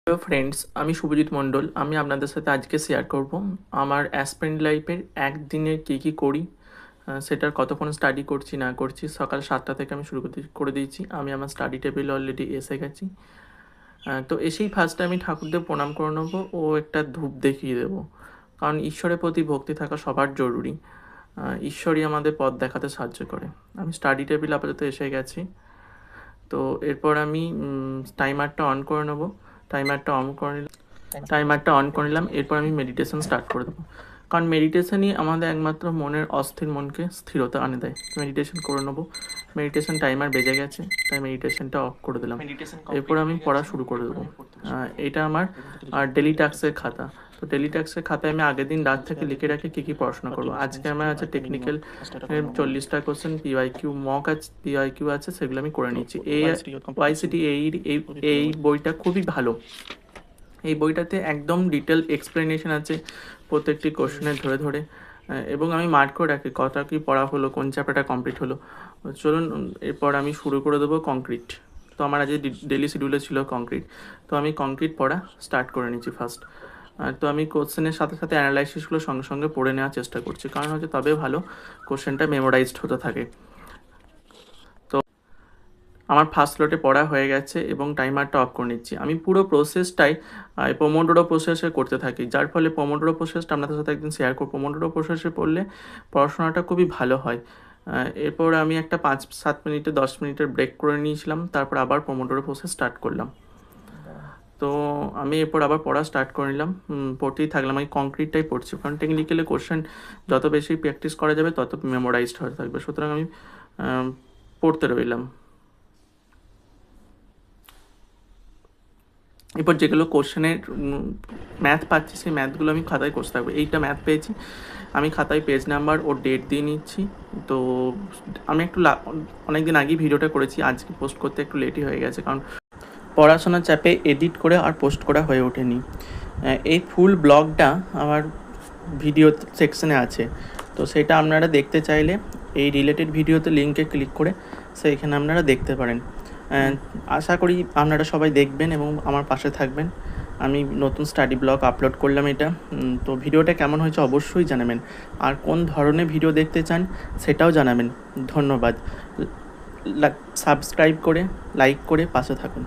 Hello friends, আমি শুভজিৎ মণ্ডল। আমি আপনাদের সাথে আজকে শেয়ার করব আমার অ্যাসপিরেন্ট লাইফের একদিনে কী করি, সেটার কতক্ষণ স্টাডি করছি না করছি। সকাল 7টা থেকে আমি শুরু করে দিয়েছি। আমি আমার স্টাডি টেবিলে অলরেডি এসে গেছি। তো এসেই ফার্স্টে আমি ঠাকুরদেব প্রণাম করে নেবো ও একটা ধূপ দেখিয়ে দেবো, কারণ ঈশ্বরের প্রতি ভক্তি থাকা সবার জরুরি। ঈশ্বরই আমাদের পথ দেখাতে সাহায্য করে। আমি স্টাডি টেবিল আপাতত এসে গেছি। তো এরপর আমি টাইমারটা অন করে নেবো। টাইমারটা অন করে নিলাম। এরপর আমি মেডিটেশন স্টার্ট করে দেবো, কারণ মেডিটেশনই আমাদের একমাত্র মনের অস্থির মনকে স্থিরতা আনে দেয়। মেডিটেশন করে নেবো। মেডিটেশন টাইমার বেজে গেছে, তাই মেডিটেশনটা অফ করে দিলাম। এরপর আমি পড়া শুরু করে দেবো। এটা আমার ডেলি টাস্কের খাতা। তো ডেলি টাস্কের খাতায় আমি আগের দিন রাত থেকে লিখে রাখি কী পড়াশোনা করবো। আজকে আমার আছে টেকনিক্যাল 40টা কোশ্চেন, পিওয়াইকিউ মক আছে, পিওয়াইকিউ আছে, সেগুলো আমি করে নিচ্ছি। ওয়াইসিটি এই বইটা খুবই ভালো। এই বইটাতে একদম ডিটেল এক্সপ্লেনেশন আছে প্রত্যেকটি কোশ্চেনের ধরে, এবং আমি মার্ক করে রাখি কটা কি পড়া হলো, কোন চ্যাপ্টারটা কমপ্লিট হলো। চলুন এরপর আমি শুরু করে দেবো কংক্রিট। তো আমার আজ ডেলি শিডিউলে ছিল কংক্রিট, তো আমি কংক্রিট পড়া স্টার্ট করে নিচ্ছি ফার্স্ট। তো আমি কোশ্চেনের সাথে সাথে অ্যানালাইসিসগুলো সঙ্গে সঙ্গে পড়ে নেওয়ার চেষ্টা করছি, কারণ হচ্ছে তবে ভালো কোশ্চেনটা মেমোরাইজড হতে থাকে। আমার ফার্স্ট স্লটে পড়া হয়ে গেছে এবং টাইমারটা অফ করে নিচ্ছি। আমি পুরো প্রসেসটাই পোমোডোরো প্রসেসে করতে থাকি, যার ফলে পোমোডোরো প্রসেসটা আপনাদের সাথে একদিন শেয়ার করব। পোমোডোরো প্রসেসে পড়লে পড়াশোনাটা খুবই ভালো হয়। এরপর আমি একটা 5-7 মিনিটে 10 মিনিটের ব্রেক করে নিয়েছিলাম, তারপর আবার পোমোডোরো প্রসেস স্টার্ট করলাম। তো আমি এরপর আবার পড়া স্টার্ট করে নিলাম, পড়তেই থাকলাম। আমি কংক্রিটটাই পড়ছি, কারণ টেকনিক্যালি কোশ্চেন যত বেশি প্র্যাকটিস করা যাবে তত মেমোরাইজড হয়ে থাকবে। সুতরাং আমি পড়তে রইলাম। এরপর যেগুলো কোশ্চেনের ম্যাথ পাচ্ছি, সেই ম্যাথগুলো আমি খাতায় করতে থাকবো। এইটা ম্যাথ পেয়েছি, আমি খাতায় পেজ নাম্বার ও ডেট দিয়ে নিচ্ছি। তো আমি একটু অনেক দিন আগেই ভিডিওটা করেছি, আজকে পোস্ট করতে একটু লেটই হয়ে গেছে, কারণ পড়াশোনার চাপে এডিট করে আর পোস্ট করা হয়ে ওঠেনি। এই ফুল ব্লগটা আমার ভিডিও সেকশনে আছে, তো সেটা আপনারা দেখতে চাইলে এই রিলেটেড ভিডিওতে লিঙ্কে ক্লিক করে সেইখানে আপনারা দেখতে পারেন। আশা করি আপনারা সবাই দেখবেন এবং আমার পাশে থাকবেন। আমি নতুন স্টাডি ব্লগ আপলোড করলাম এটা। তো ভিডিওটা কেমন হয়েছে অবশ্যই জানাবেন, আর কোন ধরনের ভিডিও দেখতে চান সেটাও জানাবেন। ধন্যবাদ। সাবস্ক্রাইব করে লাইক করে পাশে থাকুন।